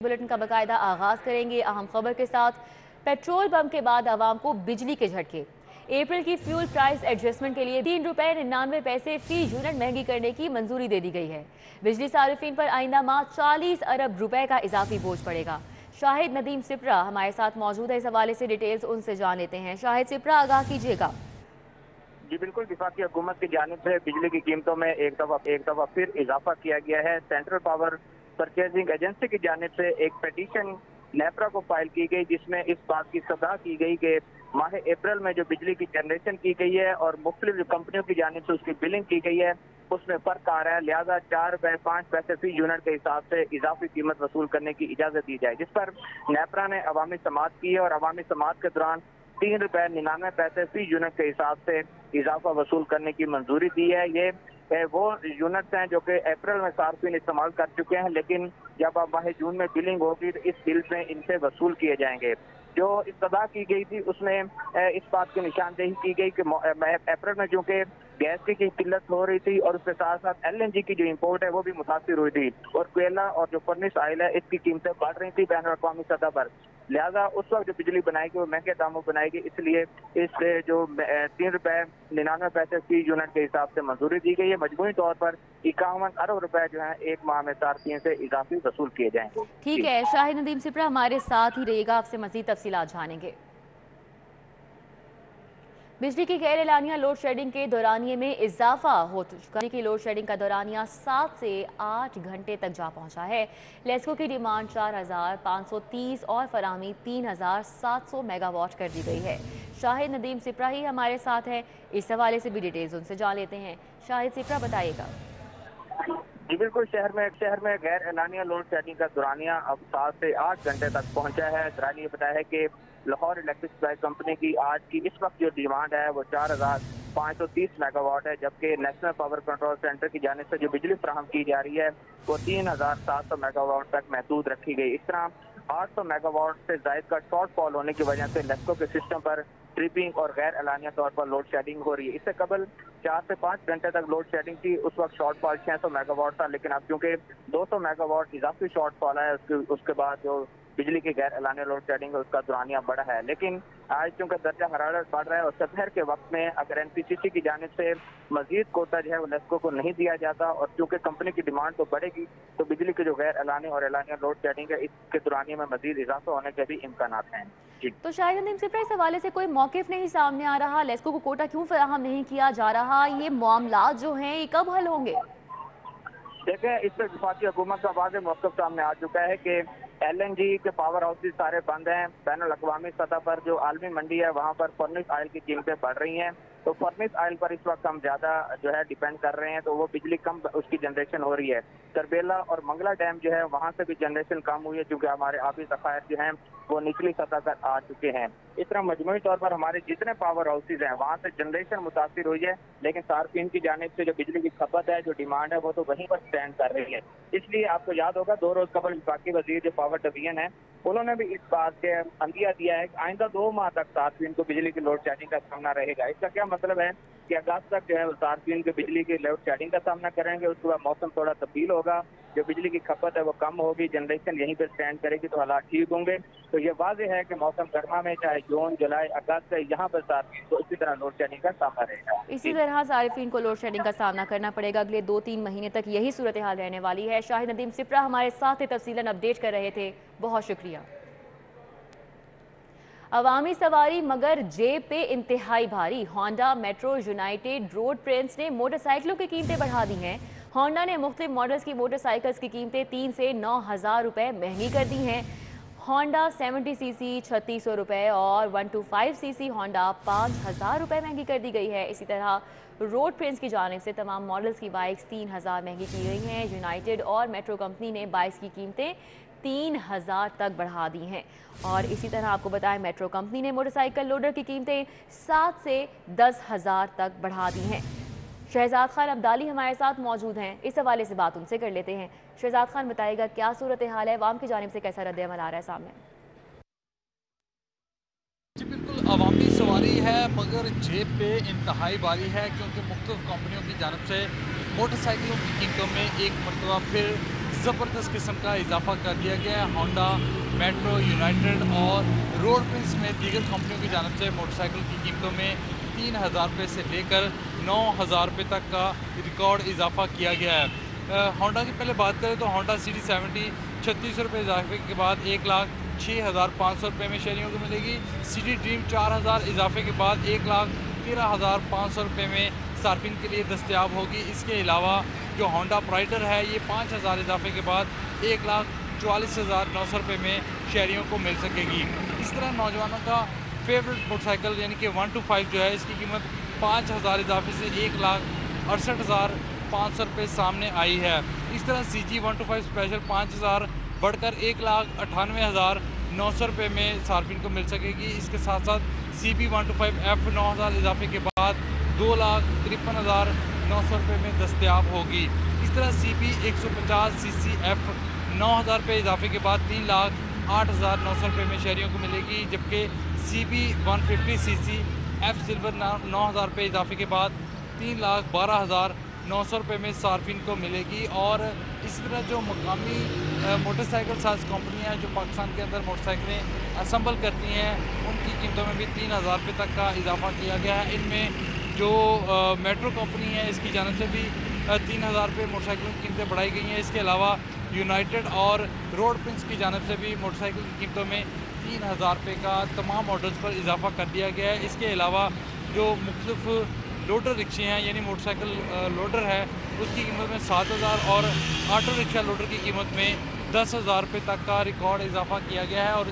Bulletin का बाकायदा आगाज करेंगे अहम खबर के साथ। पेट्रोल पंप के बाद आवाम को बिजली के झटके। अप्रैल की फ्यूल प्राइस एडजस्टमेंट के लिए ₹3.99 फी यूनिट महंगी करने की मंजूरी दे दी गई है। बिजली सार्फिन पर आइंदा माह 40 अरब रुपए का इजाफी बोझ पड़ेगा। शाहिद नदीम सिपरा हमारे साथ मौजूद है, इस हवाले से डिटेल्स उनसे जान लेते हैं। शाहिद सिपरा, आगाह कीजिएगा। जी बिल्कुल, वफाकी हुकूमत की जानिब से बिजली की कीमतों में एक दफा फिर इजाफा किया गया है। सेंट्रल पावर परचेजिंग एजेंसी की जानिब से एक पिटीशन नेपरा को फाइल की गई, जिसमें इस बात की सलाह की गई कि माह अप्रैल में जो बिजली की जनरेशन की गई है और मुख्तलिफ कंपनियों की जानिब से उसकी बिलिंग की गई है, उसमें फर्क आ रहा है। लिहाजा 4 रुपए 5 पैसे फी यूनिट के हिसाब से इजाफी कीमत वसूल करने की इजाजत दी जाए, जिस पर नेपरा ने अवामी समाअत की है और अवामी समाअत के दौरान ₹3.99 फी यूनिट के हिसाब से इजाफा वसूल करने की मंजूरी दी है। ये वो यूनिट्स हैं जो कि अप्रैल में सार्फिन इस्तेमाल कर चुके हैं, लेकिन जब अब माह जून में बिलिंग होगी तो इस बिल में इनसे वसूल किए जाएंगे। जो इस्तदा की गई थी उसमें इस बात की निशानदेही की गई कि अप्रैल में जो कि गैस की किल्लत हो रही थी और उसके साथ साथ LNG की जो इम्पोर्ट है वो भी मुतासिर हुई थी और कोयला और जो फर्निश ऑयल है इसकी कीमतें बढ़ रही थी बैनुल अक़वामी सतह पर। लिहाजा उस वक्त जो बिजली बनाएगी वो महंगे दामों बनाएगी, इसलिए इस जो ₹3.99 फी यूनिट के हिसाब से मंजूरी दी गई है। मजमूई तौर पर 51 अरब रुपए जो है एक माह में सार्फिन से इजाफी वसूल किए जाएंगे। ठीक है, शाहिद नदीम सिपरा हमारे साथ ही रहिएगा, आपसे मजीद तफसीलात जानेंगे। बिजली की गैर एलानिया लोड शेडिंग के दौरानिये में इजाफा हो चुका है। लोड शेडिंग का दौरानिया 7 से 8 घंटे तक जा पहुंचा है। लेस्को की डिमांड 4530 और फराहमी 3700 मेगावाट कर दी गई है। शाहिद नदीम सिपरा ही हमारे साथ है, इस हवाले से भी डिटेल्स उनसे जान लेते हैं। शाहिद सिपरा, बताइएगा। जी बिल्कुल, शहर में गैर एलानिया लोड शेडिंग का दौरानिया अब 7 से 8 घंटे तक पहुंचा है। दौरान ये बताया है कि लाहौर इलेक्ट्रिक सप्लाई कंपनी की आज की इस वक्त जो डिमांड है वो 4530 मेगावाट है, जबकि नेशनल पावर कंट्रोल सेंटर की जानिब से जो बिजली फराहम की जा रही है वो 3700 मेगावाट तक महदूद रखी गई। इस तरह 800 मेगावाट से जायद का शॉर्ट फॉल होने की वजह से लेस्को के सिस्टम पर ट्रिपिंग और गैर एलानिया तौर पर लोड शेडिंग हो रही है। इससे कबल 4 से 5 घंटे तक लोड शेडिंग थी, उस वक्त शॉर्ट फॉल 600 मेगावाट था, लेकिन अब चूंकि 200 मेगावाट इजाफी शॉर्ट फॉल है उसके बाद जो बिजली की गैर एलानिया लोड शेडिंग है उसका दौरानिया बढ़ा है। लेकिन आज चूंकि दर्जा हरारत बढ़ रहा है और दोपहर के वक्त में अगर NPCC की जानिब से मजीद कोटा जो है वो लेस्को को नहीं दिया जाता और चूंकि कंपनी की डिमांड तो बढ़ेगी तो बिजली की जो गैर एलानिया और एलानिया लोड शेडिंग है इसके दौरानिया में मजीद इजाफा होने के भी इम्कान हैं। तो शायद नदीम सिपरा, इस हवाले से कोई मौकिफ नहीं सामने आ रहा, लेस्को को कोटा क्यों फराहम नहीं किया जा रहा, ये मामला जो हैं ये कब हल होंगे? देखें, इस पर वफाकी हुकूमत का वाज़ेह मौक़िफ़ सामने आ चुका है कि LNG के पावर हाउसेज सारे बंद हैं। बैनुल अक़वामी सतह पर जो आलमी मंडी है वहाँ पर फर्निश ऑयल की कीमतें बढ़ रही हैं, तो फर्निश ऑयल पर इस वक्त हम ज़्यादा जो है डिपेंड कर रहे हैं, तो वो बिजली कम उसकी जनरेशन हो रही है। करबेला और मंगला डैम जो है वहाँ से भी जनरेशन कम हुई है क्योंकि हमारे आबी ज़खायर जो हैं वो निचली सतह पर आ चुके हैं। इस तरह मजमूई तौर पर हमारे जितने पावर हाउसेज हैं वहाँ से जनरेशन मुतासिर हुई है, लेकिन सार्फिन की जानिब से जो बिजली की खपत है, जो डिमांड है, वो तो वहीं पर स्टैंड कर रही है। इसलिए आपको याद होगा 2 रोज कबल वफाकी वजीर जो पावर डिवीजन है उन्होंने भी इस बात के अंदिया दिया है कि आइंदा 2 माह तक सार्फिन को बिजली की लोड शेडिंग का सामना रहेगा। इसका क्या मतलब है कि अगस्त तक जो है सार्फिन को बिजली की लोड शेडिंग का सामना करेंगे, उसके बाद मौसम थोड़ा तब्दील होगा, जो बिजली की खपत है वो कम होगी, जनरेशन यहीं पर स्टैंड करेगी, तो हालात ठीक होंगे। तो ये वाज़ेह है कि मौसम गर्मा में चाहे जून जुलाई अगस्त से यहाँ पर सार्फिन को इसी तरह लोड शेडिंग का सामना रहेगा। इसी तरह सार्फिन को लोड शेडिंग का सामना करना पड़ेगा। अगले 2-3 महीने तक यही सूरत हाल रहने वाली है। शाहिद नदीम सिपरा हमारे साथ तफसीलन अपडेट कर रहे थे, बहुत शुक्रिया। अवामी सवारी मगर जेब पे इंतहाई भारी। Honda, metro, United, road Prince ने मोटरसाइकिलों की कीमतें बढ़ा दी हैं। होंडा ने मुख्तलिफ मॉडल्स की मोटरसाइकिल्स की कीमतें 3 से 9,000 रुपये महंगी कर दी हैं। होंडा 70cc 3600 रुपये और 125cc होंडा 5000 रुपये महंगी कर दी गई है। इसी तरह रोड प्रिंस की जानिब से तमाम मॉडल्स की बाइक्स 3000 महंगी की गई हैं। यूनाइटेड और मेट्रो कंपनी ने बाइक्स की कीमतें 3000 तक बढ़ा दी हैं। और इसी तरह आपको बताएं, मेट्रो कंपनी ने मोटरसाइकिल लोडर की कीमतें 7 से 10,000 तक बढ़ा दी हैं। शहजाद खान अब्दाली हमारे साथ मौजूद हैं, इस हवाले से बात उनसे कर लेते हैं। शहजाद खान, बताइएगा क्या सूरत हाल है, अवाम की जानिब से कैसा रद्द-ए-अमल आ रहा है सामने? जी बिल्कुल, अवामी सवारी है मगर जेब पे इंतहाई भारी है, क्योंकि मुख्तलिफ कंपनियों की जानिब से मोटरसाइकिलों की कीमतों में एक मरतबा फिर ज़बरदस्त किस्म का इजाफा कर दिया गया है। होंडा, मेट्रो, यूनाइटेड और रोड प्रिंस में दीगर कंपनियों की जानिब से मोटरसाइकिल की कीमतों में 3,000 रुपये से लेकर 9,000 रुपये तक का रिकॉर्ड इजाफा किया गया है। होंडा की पहले बात करें तो होंडा CD70 36 रुपये इजाफे के बाद 1,06,500 रुपये में शहरियों को मिलेगी। सिटी ड्रीम 4,000 इजाफे के बाद 1,13,500 रुपये में सार्फिन के लिए दस्तयाब होगी। इसके अलावा जो होंडा प्राइडर है ये 5,000 इजाफे के बाद 1,44,900 रुपये में शहरियों को मिल सकेगी। इस तरह नौजवानों का फेवरेट मोटरसाइकिल यानी कि 125 जो है इसकी कीमत 5,000 इजाफे से 1,68,500 रुपये सामने आई है। इस तरह CG 125 स्पेशल 5,000 बढ़कर 1,98,900 रुपये में सार्फिन को मिल सकेगी। इसके साथ साथ CB 125F 9,000 इजाफे के बाद 2,53,900 रुपये में दस्तयाब होगी। इस तरह CB 150 CCF 9,000 रुपये इजाफे के बाद 3,08,900 रुपये में शहरियों को मिलेगी, जबकि CB 150 CC F सिल्वर 9,000 रुपये इजाफे के बाद 3,12,900 रुपये में सार्फिन को मिलेगी। और इसी तरह जो मकामी मोटरसाइकिल साज कंपनियाँ जो पाकिस्तान के अंदर मोटरसाइकिलें असम्बल करती हैं उनकी कीमतों में भी 3,000 रुपये तक का इजाफा किया गया है। इनमें जो मेट्रो कंपनी है इसकी जानिब से भी 3,000 रुपये मोटरसाइकिलों की कीमतें बढ़ाई गई हैं। इसके अलावा यूनाइटेड और रोड प्रिंस की जानिब से भी मोटरसाइकिल की कीमतों में 3,000 रुपये का तमाम मॉडल्स पर इजाफा कर दिया गया है। इसके अलावा जो मुख्तलिफ लोडर रिक्शे हैं यानी मोटरसाइकिल लोडर है उसकी कीमत में 7,000 और ऑटो रिक्शा लोडर की कीमत में 10,000 रुपये तक का रिकॉर्ड इजाफा किया गया है। और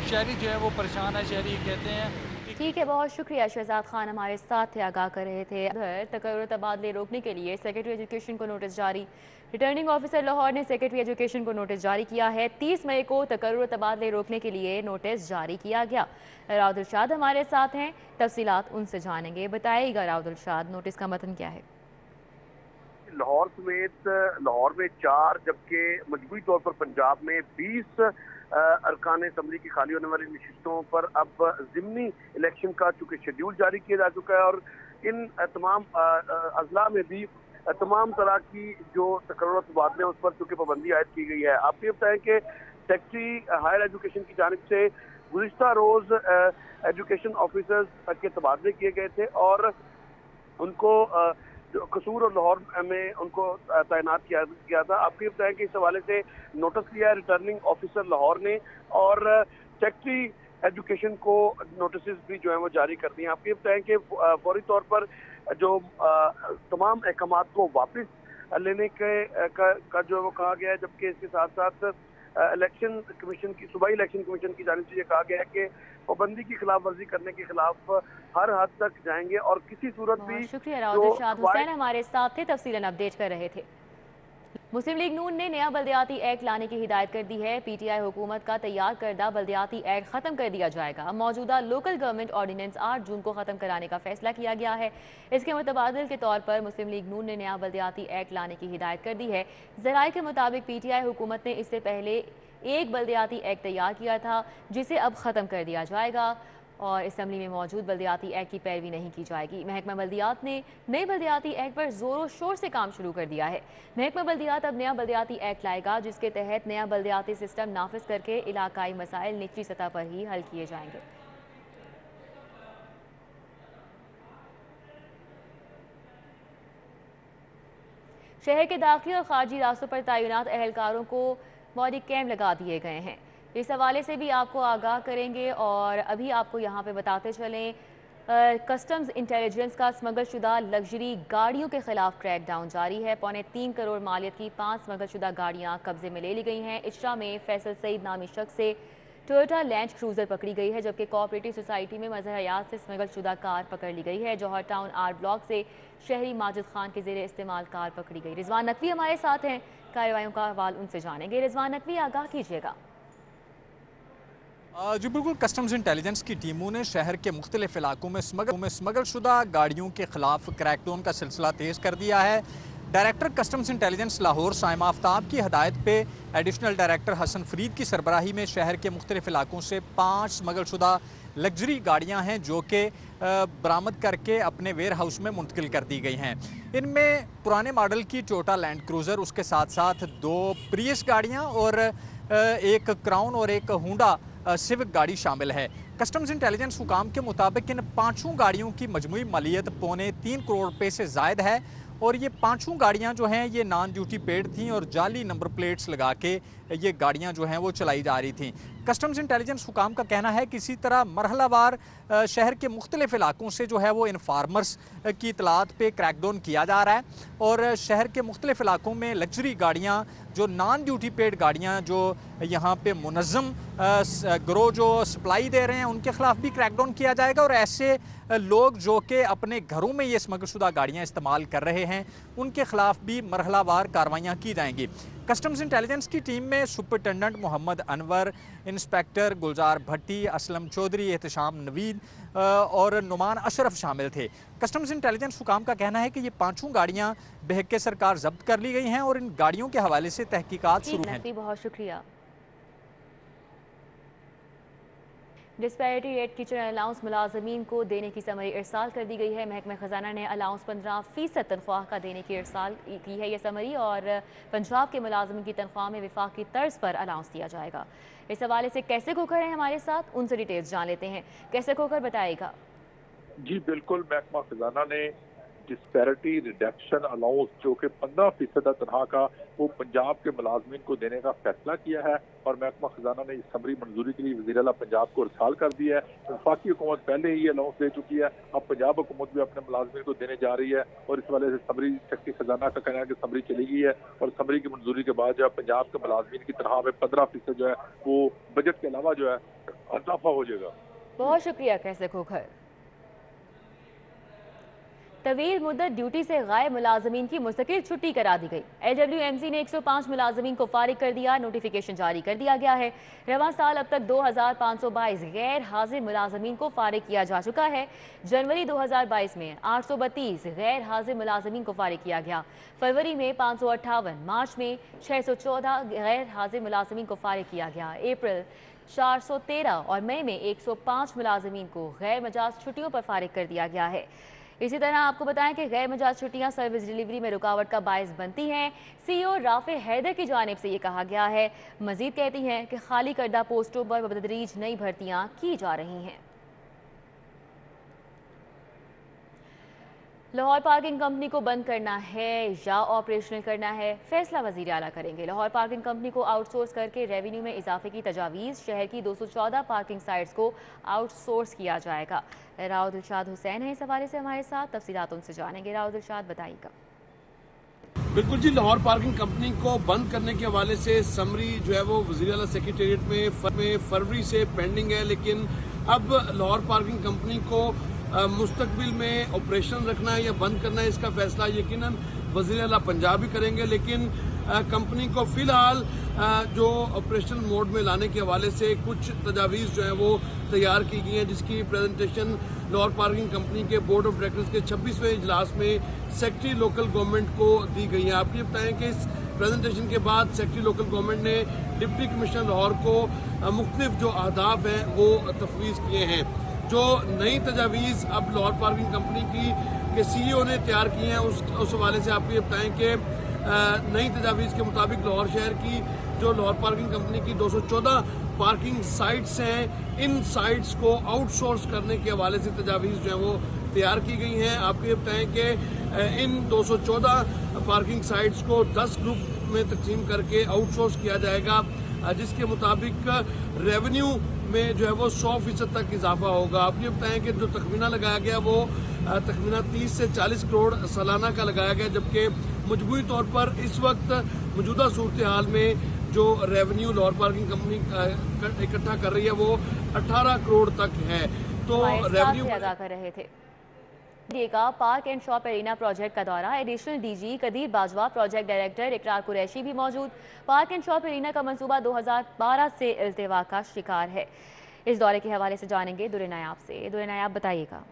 शहरी जो है वो परेशान है। शहरी कहते हैं ठीक है, बहुत शुक्रिया शहजाद खान हमारे साथ थे, आगाह कर रहे थे। उधर तकर्रुर तबादले रोकने के लिए सेक्रेटरी एजुकेशन को नोटिस जारी। रिटर्निंग ऑफिसर लाहौर ने सेक्रेटरी एजुकेशन को नोटिस जारी किया है। 30 मई को तकर्रुर तबादले रोकने के लिए नोटिस जारी किया गया। राउदुल शाद हमारे साथ हैं, तफसीलात उनसे जानेंगे। बताइएगा राउदुल शाद, नोटिस का मतन क्या है? लाहौर समेत लाहौर में 4 जबकि मजबूरी तौर पर पंजाब में 20 अरकान असम्बली की खाली होने वाली नशिस्तों पर अब ज़िमनी इलेक्शन का चूँकि शेड्यूल जारी किया जा चुका है और इन तमाम अजला में भी तमाम तरह की जो तकर्रुर तबादले हैं उस पर चूँकि पाबंदी आयद की गई है। आप ये बताएं कि सेक्रेटरी हायर एजुकेशन की जानिब से गुज़िश्ता रोज़ एजुकेशन ऑफिसर्स के तबादले किए गए थे और उनको जो कसूर और लाहौर में उनको तैनात किया गया था। आपको ये बताएं कि इस हवाले से नोटिस लिया रिटर्निंग ऑफिसर लाहौर ने और सेक्रेटरी एजुकेशन को नोटिस भी जो है वो जारी कर दिए। आपको ये बताएं कि फौरी तौर पर जो तमाम अहकामात को वापस लेने का जो वो कहा गया है, जबकि इसके साथ साथ इलेक्शन कमीशन की सूबाई इलेक्शन कमीशन की जानिब से ये कहा गया है कि पाबंदी की खिलाफ वर्जी करने के खिलाफ हर हद तक जाएंगे और किसी सूरत भी। शुक्रिया राउदुल शाद हुसैन हमारे साथ थे, तफसीलन अपडेट कर रहे थे। मुस्लिम लीग नून ने नया बल्दियाती एक्ट लाने की हिदायत कर दी है। PTI हुकूमत का तैयार करदा बल्दियाती एक्ट खत्म कर दिया जाएगा। मौजूदा लोकल गवर्नमेंट ऑर्डिनेंस 8 जून को खत्म कराने का फैसला किया गया है। इसके मुतबादिल के तौर पर मुस्लिम लीग नून ने नया बल्दियाती एक्ट लाने की हिदायत कर दी है। ज़राए के मुताबिक PTI हुकूमत ने इससे पहले एक बल्दियाती एक्ट तैयार किया था जिसे अब ख़त्म कर दिया जाएगा और असम्बली में मौजूद बल्दियाती एक्ट की पैरवी नहीं की जाएगी। महकमा बल्दियात ने नए बल्दियाती एक्ट पर ज़ोरों शोर से काम शुरू कर दिया है। महकमा बल्दियात अब नया बल्दियाती एक्ट लाएगा जिसके तहत नया बल्दियाती सिस्टम नाफिज करके इलाकाई मसाइल निचली सतह पर ही हल किए जाएंगे। शहर के दाखिली और खारजी रास्तों पर तैनात एहलकारों को बॉडी कैम लगा दिए गए हैं। इस हवाले से भी आपको आगाह करेंगे और अभी आपको यहाँ पे बताते चलें कस्टम्स इंटेलिजेंस का स्मगल शुदा लग्जरी गाड़ियों के खिलाफ क्रैक डाउन जारी है। 3.25 करोड़ मालियत की 5 स्मगल शुदा गाड़ियाँ कब्जे में ले ली गई हैं। इशरा में फैसल सईद नामी शख्स से टोयोटा लैंड क्रूजर पकड़ी गई है, जबकि कोऑपरेटिव सोसाइटी में मजहर हयात से स्मगल शुदा कार पकड़ ली गई है। जौहर टाउन आर ब्लॉक से शहरी माजिद खान के ज़ेरे इस्तेमाल कार पकड़ी गई। रिजवान नकवी हमारे साथ हैं, कार्रवाइयों का अहवाल उनसे जानेंगे। रिजवान नकवी, आगाह कीजिएगा। जी बिल्कुल, कस्टम्स इंटेलिजेंस की टीमों ने शहर के मुख्तलिफ इलाकों में स्मगल शुदा गाड़ियों के खिलाफ क्रैकडाउन का सिलसिला तेज़ कर दिया है। Director customs intelligence Lahore Saima Aftab की हदायत पे एडिशनल डायरेक्टर हसन फरीद की सरबराही में शहर के मुख्तलिफ इलाकों से 5 स्मगलशुदा लग्जरी गाड़ियां हैं जो कि बरामद करके अपने वेयर हाउस में मुंतकिल कर दी गई हैं। इनमें पुराने मॉडल की टोयोटा लैंड क्रूज़र, उसके साथ साथ 2 प्रियस गाड़ियां और एक क्राउन और एक होंडा सिविक गाड़ी शामिल है। कस्टम्स इंटेलिजेंस हुकाम के मुताबिक इन 5 गाड़ियों की मजमूई मालियत ₹3.25 करोड़ से ज़ायद है और ये 5 गाड़ियां जो हैं ये नॉन ड्यूटी पेड थीं और जाली नंबर प्लेट्स लगा के ये गाड़ियां जो हैं वो चलाई जा रही थीं। कस्टम्स इंटेलिजेंस हुकाम का कहना है कि इसी तरह मरहलावार शहर के मुख्तलिफ इलाकों से जो है वो इन्फार्मर्स की इतलात पे क्रैकडाउन किया जा रहा है और शहर के मुख्तलिफ इलाकों में लग्जरी गाड़ियाँ जो नॉन ड्यूटी पेड गाड़ियाँ जो यहाँ पे मुनज़्ज़म ग्रोह जो सप्लाई दे रहे हैं उनके ख़िलाफ़ भी क्रैकडाउन किया जाएगा और ऐसे लोग जो कि अपने घरों में ये स्मगलशुदा गाड़ियाँ इस्तेमाल कर रहे हैं उनके ख़िलाफ़ भी मरहलावार कार्रवाइयाँ की जाएंगी। कस्टम्स इंटेलिजेंस की टीम में सुपरिटेंडेंट मोहम्मद अनवर, इंस्पेक्टर गुलजार भट्टी, असलम चौधरी, एहतशाम नवीद और नुमान अशरफ शामिल थे। कस्टम्स इंटेलिजेंस हुकाम का कहना है कि ये 5 गाड़ियाँ बहक़ सरकार जब्त कर ली गई हैं और इन गाड़ियों के हवाले से तहकीकात शुरू हैं। बहुत शुक्रिया। डिस्पैरिटी रेट किचन अलाउंस मुलाजमीन को देने की समरी इरसाल कर दी गई है। महकमा खजाना ने अलाउंस 15% तनख्वाह का देने की इरसाल की है ये समरी और पंजाब के मुलाजमीन की तनख्वाह में वफाकी तर्ज पर अलाउंस दिया जाएगा। इस हवाले से कैसे खोकर हैं हमारे साथ, उनसे डिटेल्स जान लेते हैं। कैसे खोकर बताएगा। जी बिल्कुल, महकमा खजाना ने डिस्पैरिटी रिडक्शन अलाउंस जो कि 15% तनख्वाह का वो पंजाब के मुलाजमीन को देने का फैसला किया है और महकमा खजाना ने इस समरी मंजूरी के लिए वज़ीर आला पंजाब को इरसाल कर दिया है। वफाकी हुकूमत पहले ही ये अलाउंस दे चुकी है, अब पंजाब हुकूमत भी अपने मुलाजमीन को देने जा रही है और इस वाले से समरी सेक्रेटरी खजाना का कहना है कि समरी चली गई है और समरी की मंजूरी के बाद जो है पंजाब के मुलाजमीन की तनख्वाह में 15% जो है वो बजट के अलावा जो है इजाफा हो जाएगा। बहुत शुक्रिया कैसे खोकर। तवील मुद्दत ड्यूटी से गायब मुलाजमीन की मुस्तकिल छुट्टी करा दी गई। LWMC ने 105 मुलाजमीन को फारिग कर दिया, नोटिफिकेशन जारी कर दिया गया है। रवां साल अब तक 2522 गैर हाजिर मुलाजमीन को फारिग किया जा चुका है। जनवरी 2022 में 832 गैर हाजिर मुलाजमीन को फारिग किया गया। फरवरी में 558, मार्च में 614 गैर हाजिर मुलाजमीन को फारिग किया गया। अप्रैल 413 और मई में 105 मुलाजमीन को गैर मजाज छुट्टियों पर फारिग कर दिया गया है। इसी तरह आपको बताएं कि गैर मजाज छुट्टियां सर्विस डिलीवरी में रुकावट का बायस बनती हैं। CEO राफे हैदर की जानिब से ये कहा गया है। मजीद कहती हैं कि खाली करदा पोस्टों पर बतदरीज नई भर्तियां की जा रही हैं। लाहौर पार्किंग कंपनी को बंद करना है या ऑपरेशनल करना है, फैसला वज़ीर आला करेंगे। लाहौर पार्किंग कंपनी को आउटसोर्स करके रेवेन्यू में इजाफे की तजावीज़, शहर की 214 पार्किंग साइट्स को आउटसोर्स किया जाएगा। राव दिलशाद हुसैन है इस हवाले से हमारे साथ, तफसीलात उनसे जानेंगे। राव दिलशाद बताइएगा। बिल्कुल जी, लाहौर पार्किंग कंपनी को बंद करने के हवाले से समरी जो है वो वज़ीर आला सेक्रेटेरिएट में फरवरी से पेंडिंग है, लेकिन अब लाहौर पार्किंग कंपनी को मुस्तकबिल में ऑपरेशन रखना है या बंद करना है, इसका फैसला यकीनन वज़ीर आला पंजाब ही करेंगे। लेकिन कंपनी को फिलहाल जो ऑपरेशन मोड में लाने के हवाले से कुछ तजावीज़ जो है वो तैयार की गई हैं, जिसकी प्रेजेंटेशन लाहौर पार्किंग कंपनी के बोर्ड ऑफ डायरेक्टर्स के 26वें इजलास में सेक्रेटरी लोकल गवर्नमेंट को दी गई है। आप ये बताएं कि इस प्रेजेंटेशन के बाद सेक्रेटरी लोकल गवर्नमेंट ने डिप्टी कमिश्नर लाहौर को मुख्तलिफ जो अहदाफ हैं वो तफवीज़ किए हैं। जो नई तजावीज़ अब लाहौर पार्किंग कंपनी के CEO ने तैयार की हैं उस हवाले से आपको ये बताएं कि नई तजावीज़ के मुताबिक लाहौर शहर की जो लाहौर पार्किंग कंपनी की 214 पार्किंग साइट्स हैं, इन साइट्स को आउटसोर्स करने के हवाले से तजावीज़ जो है वो तैयार की गई हैं। आपको ये बताएं कि इन 214 पार्किंग साइट्स को 10 ग्रुप में तकसीम करके आउटसोर्स किया जाएगा, जिसके मुताबिक रेवेन्यू में जो है वो 100% तक इजाफा होगा। आप ये बताएं कि जो तखमीना लगाया गया वो तखमीना 30 से 40 करोड़ सालाना का लगाया गया, जबकि मजबूरी तौर पर इस वक्त मौजूदा सूरत हाल में जो रेवेन्यू लाहौर पार्किंग कंपनी इकट्ठा कर रही है वो 18 करोड़ तक है। तो रेवेन्यू अदा कर रहे थे। का park and shop arena project का दौरा, additional DG Qadeer Bajwa, project director Iqrar Qureshi भी मौजूद। पार्क एंड शॉप एरिना का मंसूबा 2012 से इल्तिवा का शिकार है। इस दौरे के हवाले से जानेंगे दुरे नायाब से। दुरे नायाब बताइएगा।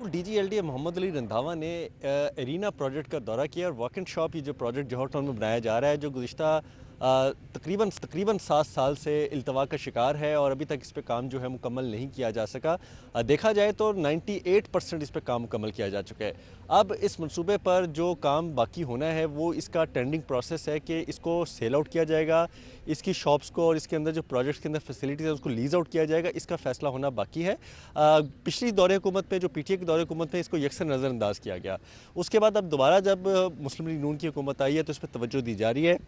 DGLD मोहम्मद अली रंधावा ने एरिना प्रोजेक्ट का दौरा किया और वॉक एंड शॉप, ये जो प्रोजेक्ट जौहर टाउन में बनाया जा रहा है, जो गुज़िश्ता तकरीबन 7 साल से इल्तवा का शिकार है और अभी तक इस पे काम जो है मुकम्मल नहीं किया जा सका। देखा जाए तो 98% इस पे काम मुकम्मल किया जा चुका है। अब इस मंसूबे पर जो काम बाकी होना है वो इसका टेंडरिंग प्रोसेस है कि इसको सेल आउट किया जाएगा, इसकी शॉप्स को और इसके अंदर जो प्रोजेक्ट्स के अंदर फैसिलिटीज़ है उसको लीज आउट किया जाएगा। इसका फैसला होना बाकी है। पिछली दौरे हुकूमत में, जो PTA के दौरे हुकूमत में, इसको यकसर नज़रअंदाज किया गया। उसके बाद अब दोबारा जब मुस्लिम लीग नून की हुकूमत आई है तो इस पर तवज्जो दी जा रही है।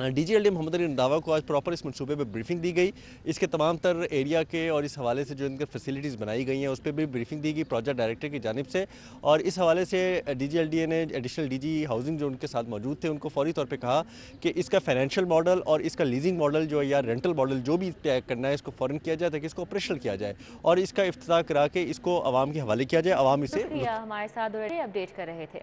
DGLD मोहम्मद अली रंधावा को आज प्रॉपर इस मंसूबे पर ब्रीफिंग दी गई। इसके तमाम तर एरिया के और इस हवाले से जो इनके फैसिलिटीज़ बनाई गई हैं उस पर भी ब्रीफिंग दी गई प्रोजेक्ट डायरेक्टर की जानिब से। और इस हवाले से DGLD ने एडिशनल DG हाउसिंग जो उनके साथ मौजूद थे उनको फौरी तौर पे कहा कि इसका फाइनेंशियल मॉडल और इसका लीजिंग मॉडल जो या रेंटल मॉडल जो भी तय करना है इसको फ़ौरन किया जाए ताकि इसको ऑपरेशनल किया जाए और इसका इफ्तिताह करा के इसको आवाम के हवाले किया जाए। आवाम इसे हमारे साथ अपडेट कर रहे थे।